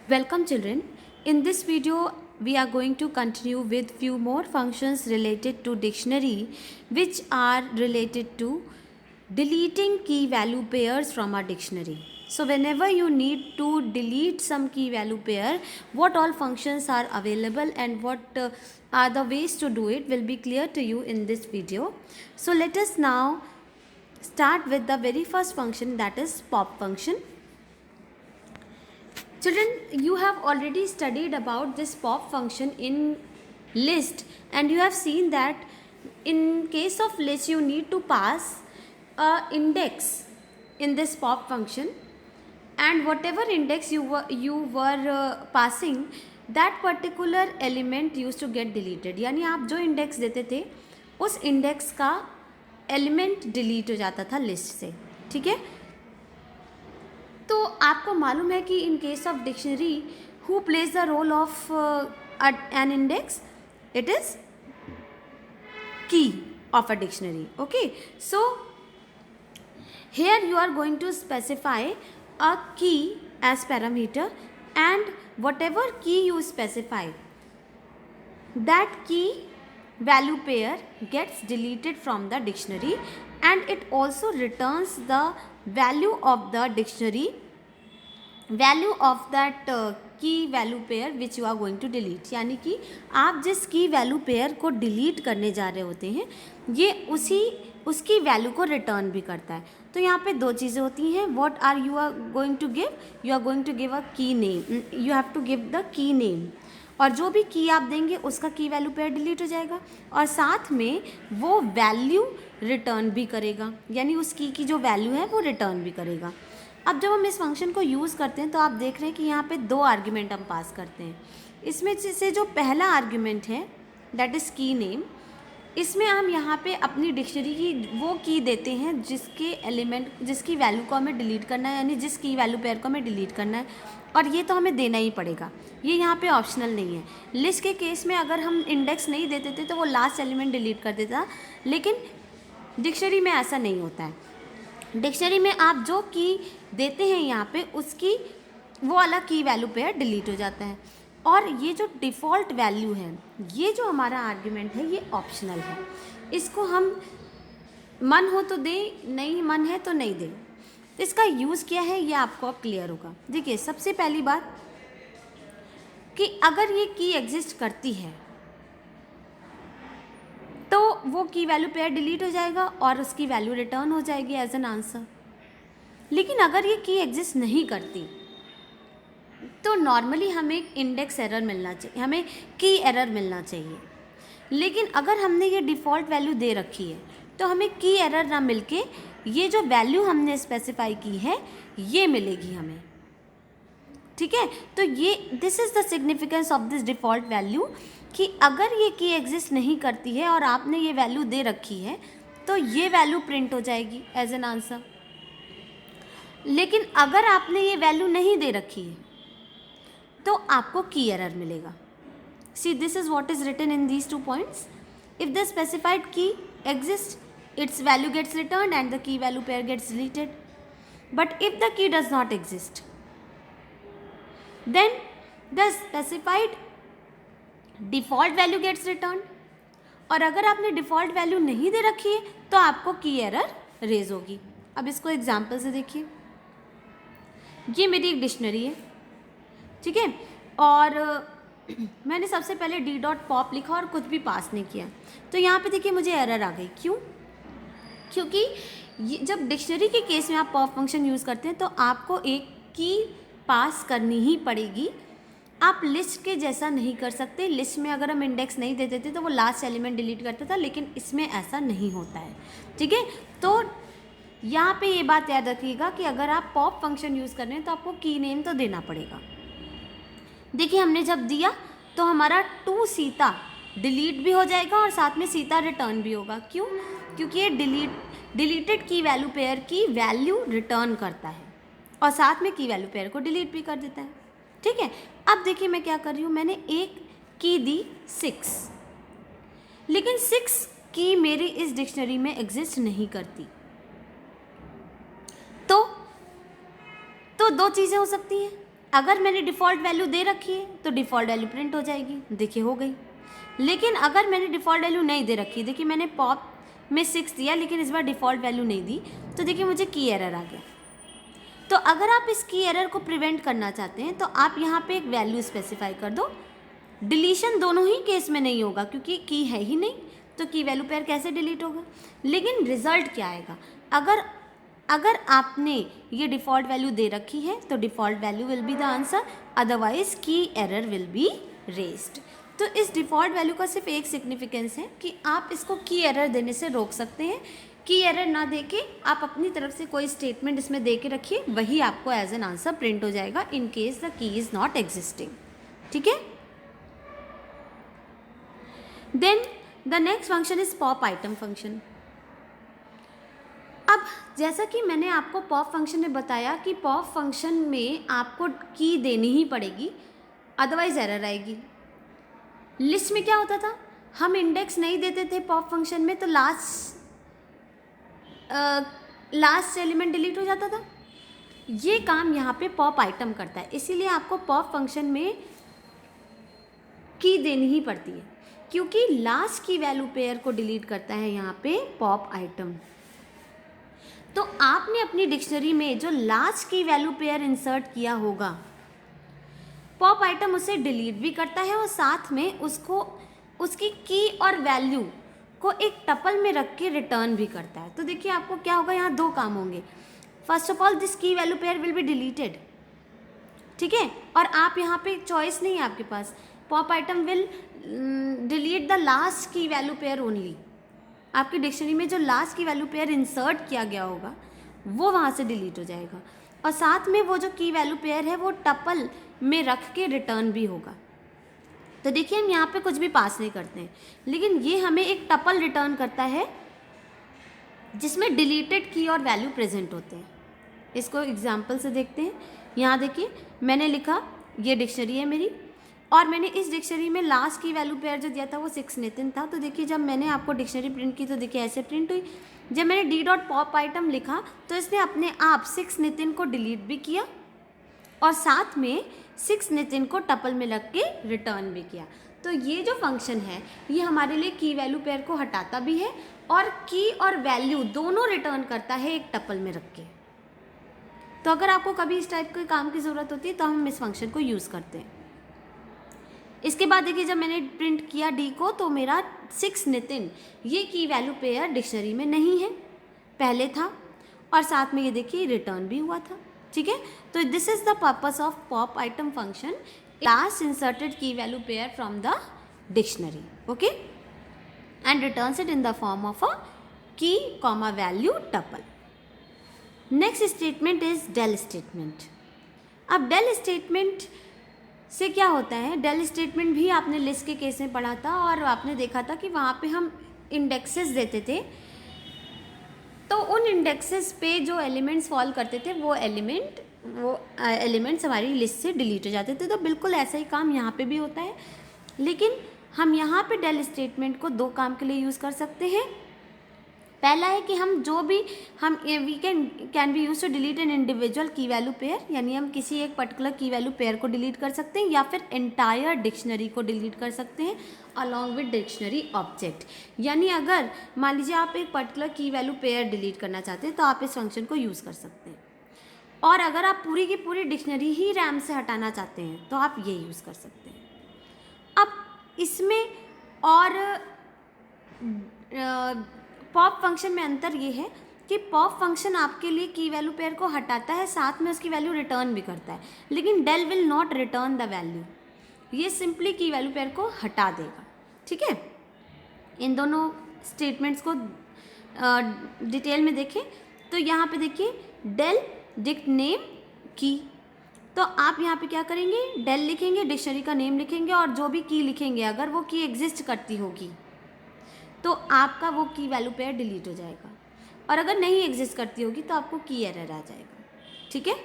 Welcome children. In this video we are going to continue with few more functions related to dictionary which are related to deleting key value pairs from a dictionary. So whenever you need to delete some key value pair, what all functions are available and what are the ways to do it will be clear to you in this video. So let us now start with the very first function, that is pop function. Children, you have already studied about this pop function in list, and you have seen that in case of list you need to pass a index in this pop function, and whatever index you were passing, that particular element used to get deleted. यानी आप जो index देते थे उस index का element delete हो जाता था लिस्ट से. ठीक है, तो आपको मालूम है कि in case of dictionary who plays the role of an index, it is key of a dictionary. Okay, so here you are going to specify a key as parameter, and whatever key you specify, that key value pair gets deleted from the dictionary, and it also returns the value of the dictionary value of that key value pair which you are going to delete. यानी कि आप जिस की value pair को delete करने जा रहे होते हैं ये उसकी वैल्यू को रिटर्न भी करता है. तो यहाँ पे दो चीज़ें होती हैं. What are you are going to give? You are going to give a key name. You have to give the key name, और जो भी की आप देंगे उसका की वैल्यू पेयर डिलीट हो जाएगा, और साथ में वो वैल्यू रिटर्न भी करेगा. यानी उस की जो वैल्यू है वो रिटर्न भी करेगा. अब जब हम इस फंक्शन को यूज़ करते हैं तो आप देख रहे हैं कि यहाँ पे दो आर्ग्यूमेंट हम पास करते हैं. इसमें से जो पहला आर्ग्यूमेंट है दैट इज़ की नेम, इसमें हम यहाँ पे अपनी डिक्शनरी की वो की देते हैं जिसके एलिमेंट जिसकी वैल्यू को हमें डिलीट करना है, यानी जिस की वैल्यू पेयर को हमें डिलीट करना है, और ये तो हमें देना ही पड़ेगा. ये यहाँ पे ऑप्शनल नहीं है. लिस्ट के केस में अगर हम इंडेक्स नहीं देते थे तो वो लास्ट एलिमेंट डिलीट कर देता, लेकिन डिक्शनरी में ऐसा नहीं होता है. डिक्शनरी में आप जो की देते हैं यहाँ पे उसकी वो अलग की वैल्यू पेयर डिलीट हो जाता है. और ये जो डिफ़ॉल्ट वैल्यू है, ये जो हमारा आर्ग्यूमेंट है, ये ऑप्शनल है. इसको हम मन हो तो दें, नहीं मन है तो नहीं दें. तो इसका यूज़ क्या है ये आपको अब क्लियर होगा. देखिए, सबसे पहली बात कि अगर ये की एग्जिस्ट करती है तो वो की वैल्यू पेयर डिलीट हो जाएगा और उसकी वैल्यू रिटर्न हो जाएगी एज एन आंसर. लेकिन अगर ये की एग्जिस्ट नहीं करती तो नॉर्मली हमें एक इंडेक्स एरर मिलना चाहिए, हमें की एरर मिलना चाहिए. लेकिन अगर हमने ये डिफ़ॉल्ट वैल्यू दे रखी है तो हमें की एरर ना मिलके ये जो वैल्यू हमने स्पेसिफाई की है ये मिलेगी हमें. ठीक है, तो ये this is the significance of this default value कि अगर ये की एग्जिस्ट नहीं करती है और आपने ये वैल्यू दे रखी है तो ये वैल्यू प्रिंट हो जाएगी एज एन आंसर. लेकिन अगर आपने ये वैल्यू नहीं दे रखी है तो आपको की एरर मिलेगा. See, this is what is written in these 2 points. If the specified key exist, its value gets returned and the key value pair gets deleted. But if the key does not exist, then the specified default value gets returned. और अगर आपने default value नहीं दे रखी है तो आपको key error raise होगी. अब इसको एग्जाम्पल से देखिए. ये मेरी एक डिक्शनरी है, ठीक है, और मैंने सबसे पहले d.pop लिखा और कुछ भी पास नहीं किया. तो यहाँ पे देखिए मुझे एरर आ गई. क्यों? क्योंकि जब डिक्शनरी के केस में आप पॉप फंक्शन यूज़ करते हैं तो आपको एक की पास करनी ही पड़ेगी. आप लिस्ट के जैसा नहीं कर सकते. लिस्ट में अगर हम इंडेक्स नहीं देते थे तो वो लास्ट एलिमेंट डिलीट करता था, लेकिन इसमें ऐसा नहीं होता है. ठीक है, तो यहाँ पे ये बात याद रखिएगा कि अगर आप पॉप फंक्शन यूज़ कर रहे हैं तो आपको की नेम तो देना पड़ेगा. देखिए, हमने जब दिया तो हमारा टू सीता डिलीट भी हो जाएगा और साथ में सीता रिटर्न भी होगा. क्यों? क्योंकि ये डिलीटेड की वैल्यू पेयर की वैल्यू रिटर्न करता है और साथ में की वैल्यू पेयर को डिलीट भी कर देता है. ठीक है, अब देखिए मैं क्या कर रही हूँ. मैंने एक की दी 6, लेकिन 6 की मेरी इस डिक्शनरी में एग्जिस्ट नहीं करती. तो दो चीज़ें हो सकती हैं. अगर मैंने डिफ़ॉल्ट वैल्यू दे रखी है तो डिफ़ॉल्ट वैल्यू प्रिंट हो जाएगी, देखिए हो गई। लेकिन अगर मैंने डिफ़ॉल्ट वैल्यू नहीं दे रखी, देखिए मैंने पॉप में 6 दिया लेकिन इस बार डिफ़ॉल्ट वैल्यू नहीं दी, तो देखिए मुझे की एरर आ गया। तो अगर आप इस की एरर को प्रिवेंट करना चाहते हैं तो आप यहाँ पे एक वैल्यू स्पेसिफाई कर दो। डिलीशन दोनों ही केस में नहीं होगा क्योंकि की है ही नहीं, तो की वैल्यू पेयर कैसे डिलीट होगा। लेकिन रिजल्ट क्या आएगा, अगर आपने ये डिफ़ॉल्ट वैल्यू दे रखी है तो default value will be the answer, otherwise की एरर विल बी रेज्ड। तो इस डिफ़ॉल्ट वैल्यू का सिर्फ एक सिग्निफिकेंस है कि आप इसको की एरर देने से रोक सकते हैं। की एरर ना देके आप अपनी तरफ से कोई स्टेटमेंट इसमें दे के रखिए, वही आपको एज एन आंसर प्रिंट हो जाएगा in case the key is not existing. ठीक है। Then the next function is pop item function. अब जैसा कि मैंने आपको पॉप फंक्शन में बताया कि पॉप फंक्शन में आपको की देनी ही पड़ेगी, अदरवाइज एरर आएगी। लिस्ट में क्या होता था, हम इंडेक्स नहीं देते थे पॉप फंक्शन में तो लास्ट एलिमेंट डिलीट हो जाता था। ये काम यहाँ पे पॉप आइटम करता है, इसीलिए आपको पॉप फंक्शन में की देनी ही पड़ती है क्योंकि लास्ट की वैल्यू पेयर को डिलीट करता है यहाँ पे पॉप आइटम। तो आपने अपनी डिक्शनरी में जो last key value pair insert किया होगा, पॉप आइटम उसे डिलीट भी करता है और साथ में उसकी की और वैल्यू को एक टपल में रख के रिटर्न भी करता है। तो देखिए आपको क्या होगा, यहाँ दो काम होंगे। फर्स्ट ऑफ ऑल दिस की value pair will be deleted, ठीक है, और आप यहाँ पे चॉइस नहीं है आपके पास, pop item will delete the last key value pair only. आपकी डिक्शनरी में जो last key value pair insert किया गया होगा वो वहाँ से डिलीट हो जाएगा और साथ में वो जो की वैल्यू पेयर है वो टपल में रख के रिटर्न भी होगा। तो देखिए हम यहाँ पे कुछ भी पास नहीं करते हैं, लेकिन ये हमें एक टपल रिटर्न करता है जिसमें डिलीटेड की और वैल्यू प्रेजेंट होते हैं। इसको एग्जाम्पल से देखते हैं। यहाँ देखिए मैंने लिखा ये डिक्शनरी है मेरी और मैंने इस डिक्शनरी में लास्ट की वैल्यू पेयर जो दिया था वो 6 नितिन था। तो देखिए जब मैंने आपको डिक्शनरी प्रिंट की तो देखिए ऐसे प्रिंट हुई। जब मैंने डी डॉट पॉप आइटम लिखा तो इसने अपने आप 6 नितिन को डिलीट भी किया और साथ में 6 नितिन को टपल में रख के रिटर्न भी किया। तो ये जो फंक्शन है ये हमारे लिए की वैल्यू पेयर को हटाता भी है और की और वैल्यू दोनों रिटर्न करता है एक टपल में रख के। तो अगर आपको कभी इस टाइप के काम की ज़रूरत होती है तो हम इस फंक्शन को यूज़ करते हैं। इसके बाद देखिए जब मैंने प्रिंट किया डी को तो मेरा 6 नितिन ये की वैल्यू पेयर डिक्शनरी में नहीं है, पहले था और साथ में ये देखिए रिटर्न भी हुआ था। ठीक है, तो this is the purpose of pop item function, last inserted key value pair from the dictionary, okay, and returns it in the form of a key comma value tuple. Next statement is del statement. अब del statement से क्या होता है, del statement भी आपने list के case में पढ़ा था और आपने देखा था कि वहाँ पे हम इंडेक्सेस देते थे तो उन इंडेक्सेस पे जो एलिमेंट्स फॉल करते थे वो एलिमेंट्स हमारी लिस्ट से डिलीट हो जाते थे। तो बिल्कुल ऐसा ही काम यहाँ पे भी होता है, लेकिन हम यहाँ पे डेल स्टेटमेंट को दो काम के लिए यूज़ कर सकते हैं। पहला है कि हम जो भी हम we can be use to delete an individual key value pair, यानी हम किसी एक पर्टिकुलर की वैल्यू पेयर को डिलीट कर सकते हैं या फिर एंटायर डिक्शनरी को डिलीट कर सकते हैं अलॉन्ग विद डिक्शनरी ऑब्जेक्ट। यानी अगर मान लीजिए आप एक पर्टिकुलर की वैल्यू पेयर डिलीट करना चाहते हैं तो आप इस फंक्शन को यूज़ कर सकते हैं, और अगर आप पूरी की पूरी डिक्शनरी ही रैम से हटाना चाहते हैं तो आप ये यूज़ कर सकते हैं। अब इसमें और पॉप फंक्शन में अंतर ये है कि पॉप फंक्शन आपके लिए की वैल्यू पेयर को हटाता है, साथ में उसकी वैल्यू रिटर्न भी करता है, लेकिन del will not return the value, ये सिंपली की वैल्यू पेयर को हटा देगा। ठीक है, इन दोनों स्टेटमेंट्स को डिटेल में देखें तो यहाँ पे देखिए डेल डिक्ट नेम की, तो आप यहाँ पे क्या करेंगे, डेल लिखेंगे, डिक्शनरी का नेम लिखेंगे और जो भी की लिखेंगे अगर वो की एग्जिस्ट करती होगी तो आपका वो की वैल्यू पेयर डिलीट हो जाएगा, और अगर नहीं एग्जिस्ट करती होगी तो आपको की एरर आ जाएगा। ठीक है,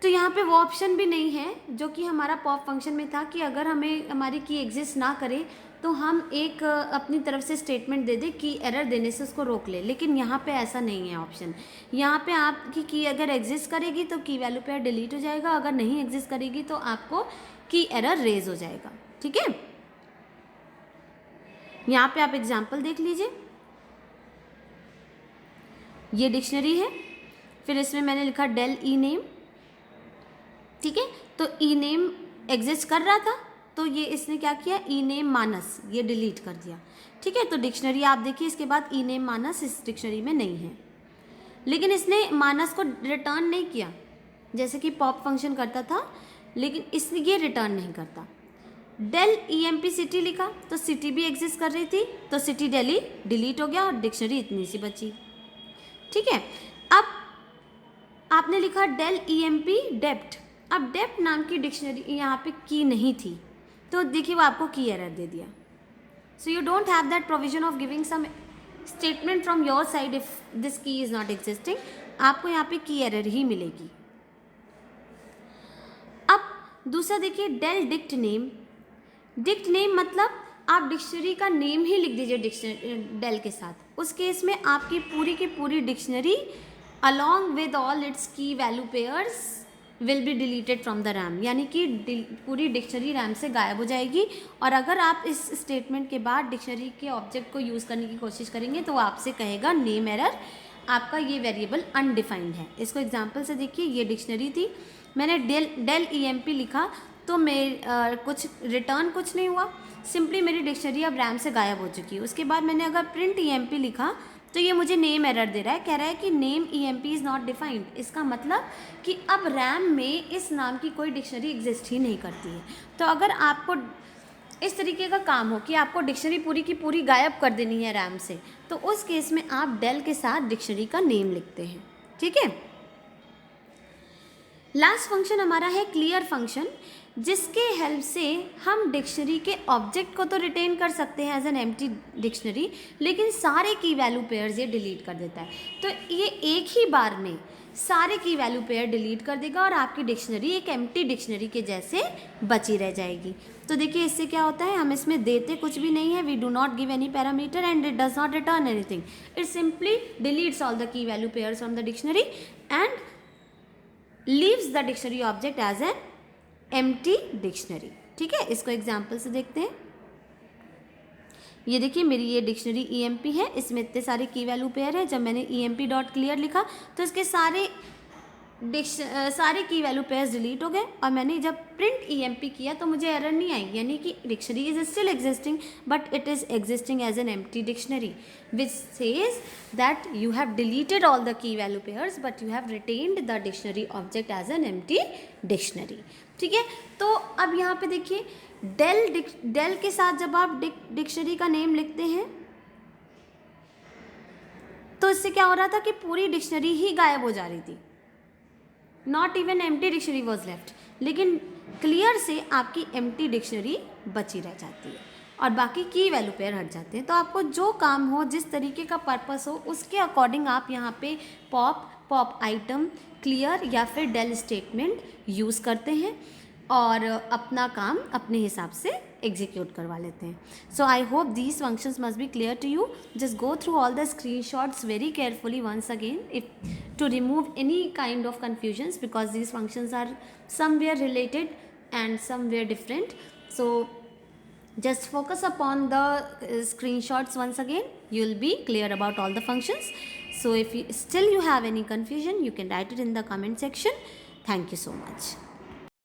तो यहाँ पे वो ऑप्शन भी नहीं है जो कि हमारा पॉप फंक्शन में था कि अगर हमें हमारी की एग्जिस्ट ना करे तो हम एक अपनी तरफ से स्टेटमेंट दे दें की एरर देने से उसको रोक ले, लेकिन यहाँ पे ऐसा नहीं है ऑप्शन। यहाँ पे आपकी की अगर एग्जिस्ट करेगी तो की वैल्यू पेयर डिलीट हो जाएगा, अगर नहीं एग्जिस्ट करेगी तो आपको की एरर रेज हो जाएगा। ठीक है, यहाँ पे आप एग्जाम्पल देख लीजिए। ये डिक्शनरी है, फिर इसमें मैंने लिखा डेल ई नेम। ठीक है, तो ई नेम एग्जिस्ट कर रहा था तो ये इसने क्या किया, ई नेम मानस ये डिलीट कर दिया। ठीक है, तो डिक्शनरी आप देखिए, इसके बाद ई नेम मानस इस डिक्शनरी में नहीं है, लेकिन इसने मानस को रिटर्न नहीं किया जैसे कि पॉप फंक्शन करता था, लेकिन इसने ये रिटर्न नहीं करता। Del E M P city लिखा तो सिटी भी एग्जिस्ट कर रही थी, तो सिटी डेली डिलीट हो गया और डिक्शनरी इतनी सी बची। ठीक है, अब आपने लिखा डेल ई एम पी डेप्ट। अब डेप्ट नाम की डिक्शनरी यहाँ पे की नहीं थी, तो देखिए वो आपको की एरर दे दिया। So you don't have that provision of giving some statement from your side if this key is not existing, आपको यहाँ पे की एरर ही मिलेगी। अब दूसरा देखिए del dict name. Dict name मतलब आप डिक्शनरी का नेम ही लिख दीजिए डिक्शनरी डेल के साथ। उस केस में आपकी पूरी की पूरी dictionary along with all its key value pairs will be deleted from the RAM, यानी कि पूरी डिक्शनरी रैम से गायब हो जाएगी। और अगर आप इस स्टेटमेंट के बाद डिक्शनरी के ऑब्जेक्ट को यूज़ करने की कोशिश करेंगे तो वो आपसे कहेगा नेम एरर, आपका ये वेरिएबल अनडिफाइंड है। इसको एग्जांपल से देखिए, ये डिक्शनरी थी, मैंने डेल ई एम पी लिखा तो कुछ रिटर्न कुछ नहीं हुआ, सिंपली मेरी डिक्शनरी अब रैम से गायब हो चुकी है। उसके बाद मैंने अगर प्रिंट ई एम पी लिखा तो ये मुझे नेम एरर दे रहा है, कह रहा है कि name E M P is not defined. इसका मतलब कि अब रैम में इस नाम की कोई डिक्शनरी एग्जिस्ट ही नहीं करती है। तो अगर आपको इस तरीके का काम हो कि आपको डिक्शनरी पूरी की पूरी गायब कर देनी है रैम से, तो उस केस में आप डेल के साथ डिक्शनरी का नेम लिखते हैं। ठीक है, लास्ट फंक्शन हमारा है क्लियर फंक्शन, जिसके हेल्प से हम डिक्शनरी के ऑब्जेक्ट को तो रिटेन कर सकते हैं एज एन एम्प्टी डिक्शनरी, लेकिन सारे की वैल्यू पेयर्स ये डिलीट कर देता है। तो ये एक ही बार में सारे की वैल्यू पेयर डिलीट कर देगा और आपकी डिक्शनरी एक एम्प्टी डिक्शनरी के जैसे बची रह जाएगी। तो देखिए इससे क्या होता है, हम इसमें देते कुछ भी नहीं है, we do not give any parameter and it does not return anything, it simply deletes all the key value pairs from the dictionary and leaves the dictionary object as an empty dictionary। ठीक है, इसको example से देखते हैं। ये देखिए मेरी ये डिक्शनरी EMP है, इसमें इतने सारे की वैल्यू पेयर है। जब मैंने EMP डॉट क्लियर लिखा तो इसके सारे की वैल्यू पेयर्स डिलीट हो गए, और मैंने जब प्रिंट EMP किया तो मुझे एरर नहीं आई, यानी कि dictionary is still existing but it is existing as an empty dictionary which says that you have deleted all the key value pairs but you have retained the dictionary object as an empty dictionary. ठीक है, तो अब यहाँ पे देखिए del के साथ जब आप डिक्शनरी का नेम लिखते हैं तो इससे क्या हो रहा था कि पूरी डिक्शनरी ही गायब हो जा रही थी, not even empty dictionary was left, लेकिन क्लियर से आपकी एम्प्टी डिक्शनरी बची रह जाती है और बाकी की वैल्यू पेयर हट जाते हैं। तो आपको जो काम हो, जिस तरीके का पर्पस हो, उसके अकॉर्डिंग आप यहाँ पे पॉप आइटम, क्लियर या फिर डेल स्टेटमेंट यूज़ करते हैं और अपना काम अपने हिसाब से एग्जीक्यूट करवा लेते हैं। So I hope these functions must be clear to you. Just go through all the screenshots very carefully once again to remove any kind of confusions, because these functions are somewhere related and somewhere different. So just focus upon the screenshots once again, you will be clear about all the functions. So if you still have any confusion, you can write it in the comment section. Thank you so much.